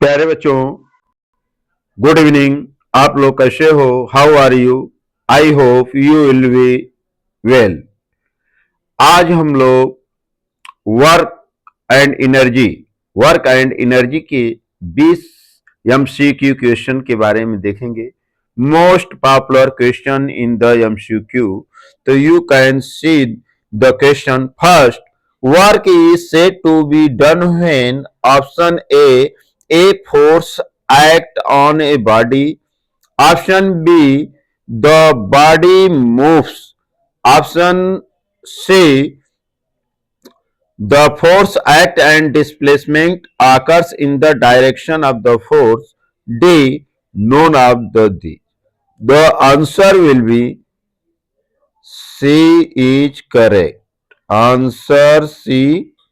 प्यारे बच्चों, good evening. आप लोग कैसे हो? How are you? I hope you will be well. आज हम लोग work and energy work and energy के 20 एमसीक्यू क्वेश्चन के बारे में देखेंगे। Most popular question in the MCQ. तो you can see the question first. Work is said to be done when option A force act on a body. Option B, the body moves. Option C, the force act and displacement occurs in the direction of the force. D, none of the D. The answer will be C is correct. Answer C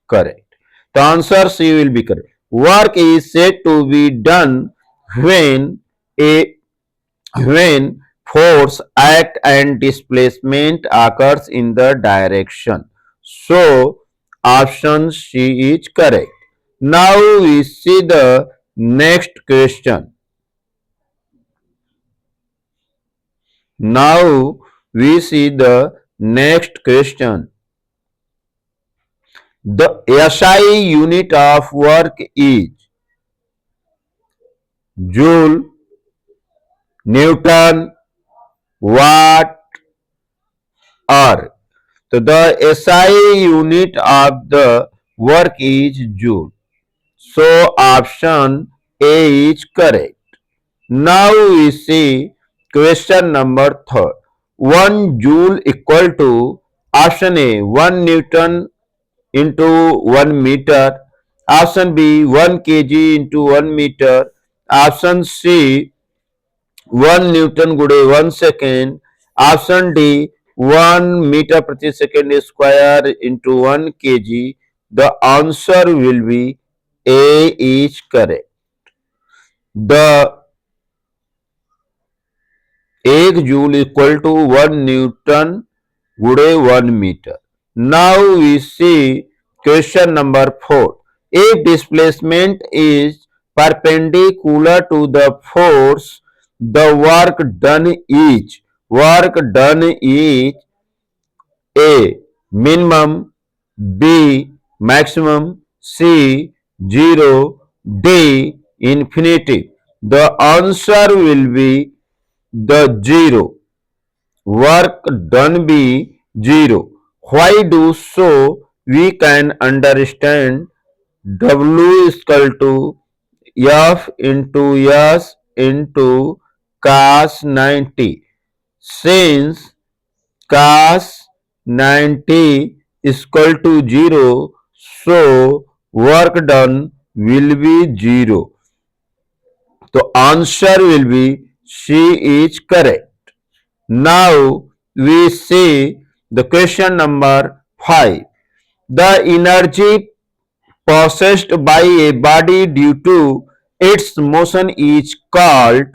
correct. The answer C will be correct. Work is said to be done when a when force act and displacement occurs in the direction. So option C is correct. Now we see the next question. Now we see the next question. The SI unit of work is joule, Newton, watt, or. So the SI unit of the work is joule. So option A is correct. Now we see question number 3. 1 joule equal to option A 1 Newton into 1 meter, option B 1 kg into 1 meter, option C 1 Newton गुड़े 1 second, option D 1 meter प्रति second square into 1 kg. The answer will be A is correct. The 1 joule equal to 1 Newton गुड़े 1 meter. Now we see question number 4. If displacement is perpendicular to the force, the work done is A minimum, B maximum, C 0, D infinity. The answer will be the 0. Work done be 0. Why do so? We can understand W is equal to F into S into cos 90. Since cos 90 is equal to 0, so work done will be 0. So answer will be C is correct. Now we see the question number 5. The energy possessed by a body due to its motion is called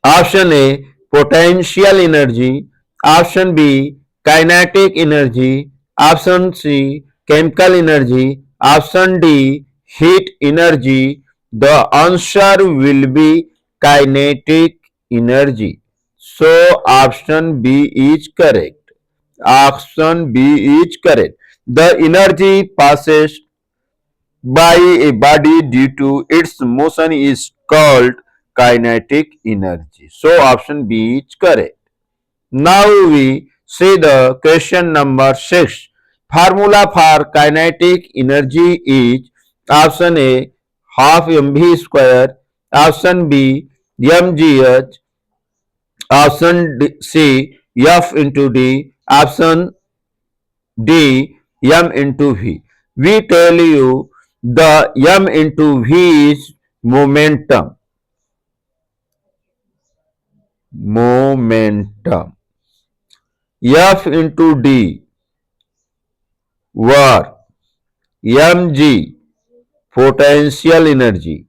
option A potential energy, option B kinetic energy, option C chemical energy, option D heat energy. The answer will be kinetic energy. So option B is correct. Option B is correct. The energy passes by a body due to its motion is called kinetic energy. So option B is correct. Now we see the question number 6. Formula for kinetic energy is option A half mv square, option B mgh, option C F into D, option D m into V. We tell you the m into V is momentum. F into D war, mg potential energy,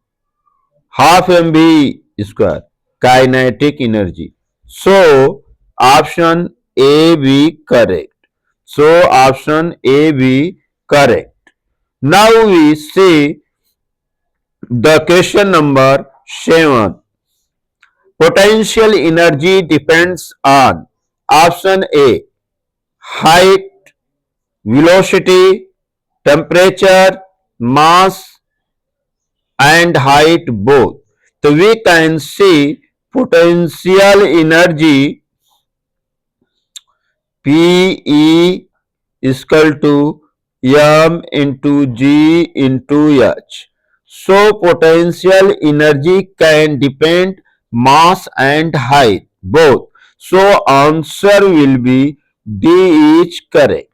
half mv square kinetic energy. So option A be correct. So option A be correct. Now we see The question number 7. Potential energy depends on option A, height, velocity, temperature, mass, and height both. So we can see potential energy P is equal to M into G into H. So potential energy can depend mass and height both. So answer will be D is correct.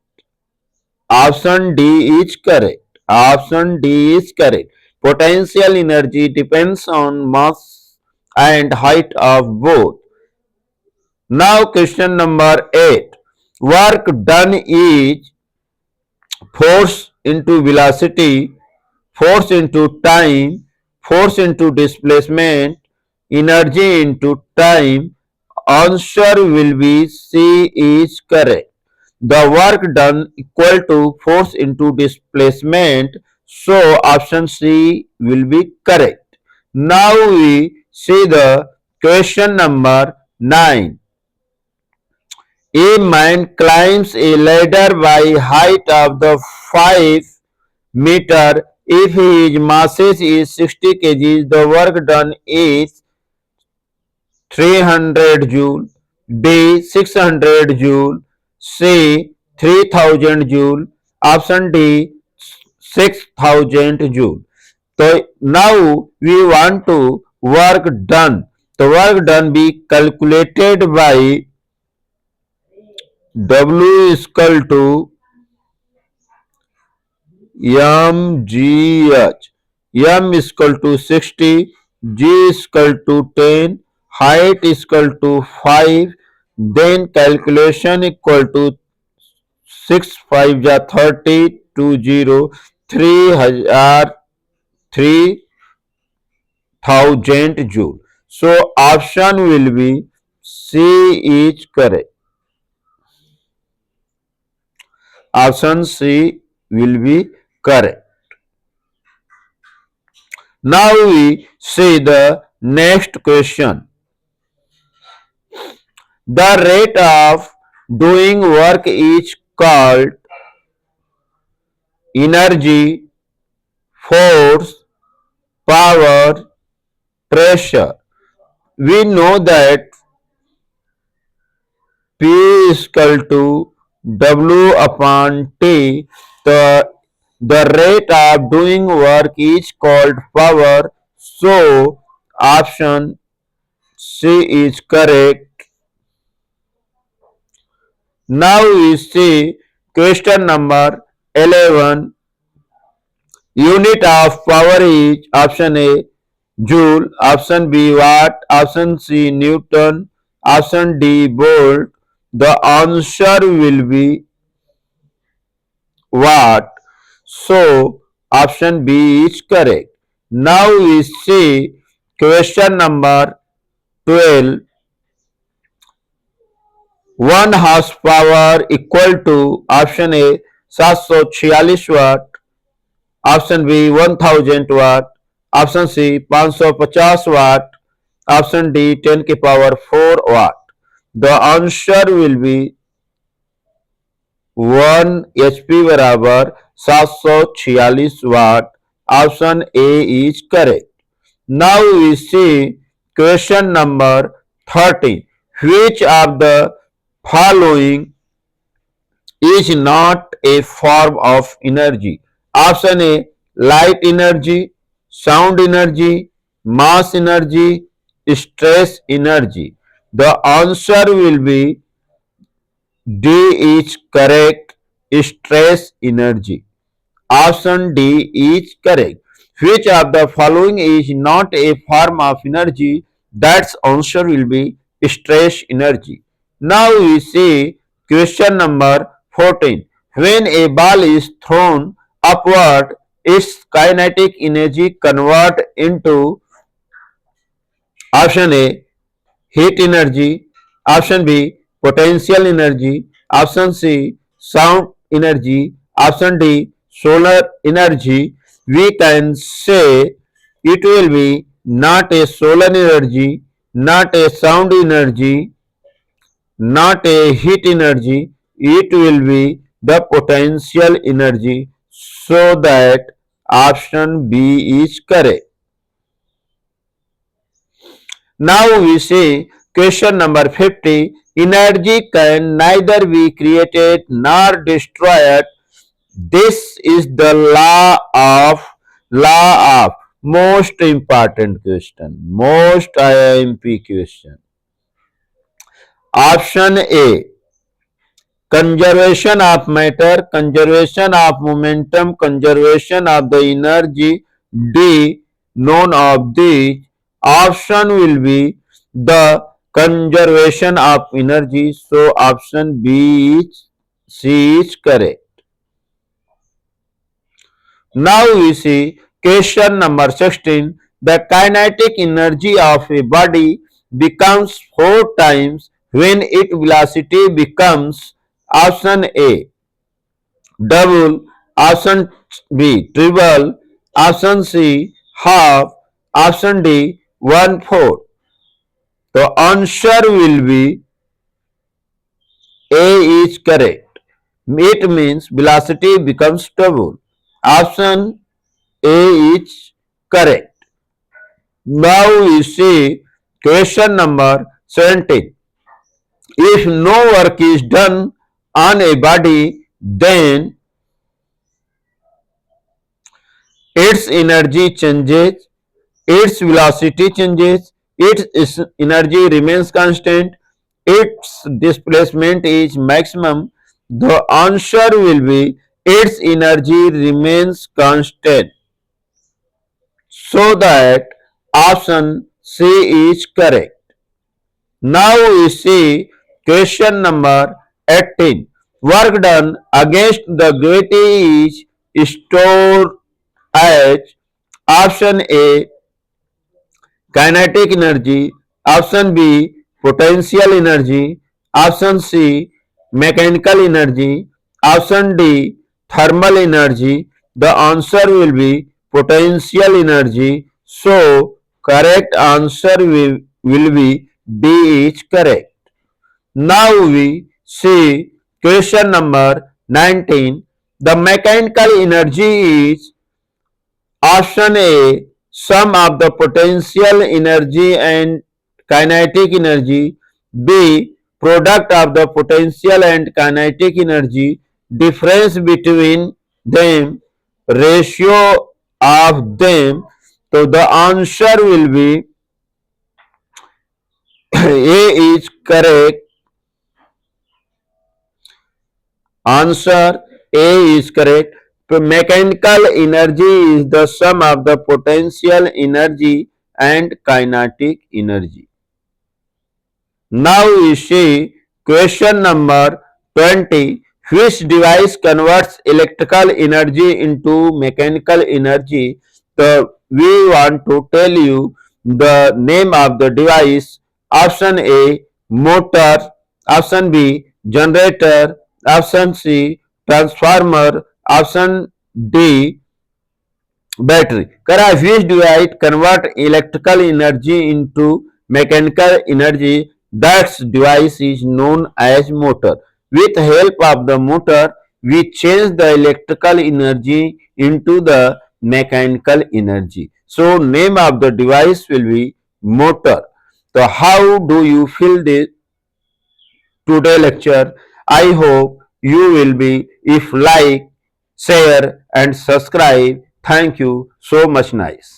Option D is correct. Option D is correct. Potential energy depends on mass and height of both. Now question number 8. Work done is force into velocity, force into time, force into displacement, energy into time. Answer will be C is correct. The work done equal to force into displacement. So option C will be correct. Now we see the question number 9. A man climbs a ladder by height of the 5 meter. If his mass is 60 kg, the work done is 300 joule, D 600 joule, C 3000 joule, option D 6000 joule. So now we want to work done. The work done be calculated by W is equal to MGH. M is equal to 60, G is equal to 10, height is equal to 5, then calculation equal to 6 5 ja 30, 20, 3000 joule. So option will be C is correct. Option C will be correct. Now we see the next question. The rate of doing work is called energy, force, power, pressure. We know that P is equal to W upon T. The rate of doing work is called power. So option C is correct. Now we see question number 11. Unit of power is option A joule, option B watt, option C Newton, option D volt. The answer will be watt. So option B is correct. Now we see question number 12. 1 horsepower equal to option A 746 watt, option B 1000 watt, option C 550 watt, option D 10 की power 4 watt. The answer will be 1 HP बराबर 746 watt. Option A is correct. Now we see question number 13. Which of the following is not a form of energy? Option A light energy, sound energy, mass energy, stress energy. The answer will be D is correct. Stress energy. Option D is correct. Which of the following is not a form of energy? That answer will be stress energy. Now we see question number 14. When a ball is thrown upward, its kinetic energy convert into option A heat energy, option B potential energy, option C sound energy, option D solar energy. We can say it will be not a solar energy, not a sound energy, not a heat energy, it will be the potential energy. So that option B is correct. Now we see question number 50. Energy can neither be created nor destroyed. This is the law of most important question, most IMP question. Option A, conservation of matter, conservation of momentum, conservation of the energy. D, none of these. Option will be the conservation of energy. So option B is C is correct. Now we see question number 16. The kinetic energy of a body becomes 4 times when its velocity becomes option A double, option B triple, option C half, option D 1/4. The answer will be A is correct. It means velocity becomes double. Option A is correct. Now we see question number 17. If no work is done on a body, then its energy changes, its velocity changes, its energy remains constant, its displacement is maximum. The answer will be its energy remains constant. So that option C is correct. Now we see question number 18. Work done against the gravity is stored as option A kinetic energy, option B potential energy, option C mechanical energy, option D thermal energy. The answer will be potential energy. So correct answer will be D is correct. Now we see question number 19. The mechanical energy is option A sum of the potential energy and kinetic energy, B product of the potential and kinetic energy, difference between them, ratio of them. So the answer will be A is correct. Answer A is correct. So mechanical energy is the sum of the potential energy and kinetic energy. Now we see question number 20. Which device converts electrical energy into mechanical energy? So we want to tell you the name of the device. Option A motor, option B generator, option C transformer, option D battery. करा which device convert electrical energy into mechanical energy? That device is known as motor. With help of the motor, we change the electrical energy into the mechanical energy. So name of the device will be motor. So how do you feel this today lecture? I hope you will be. If like, share and subscribe. Thank you so much. Nice.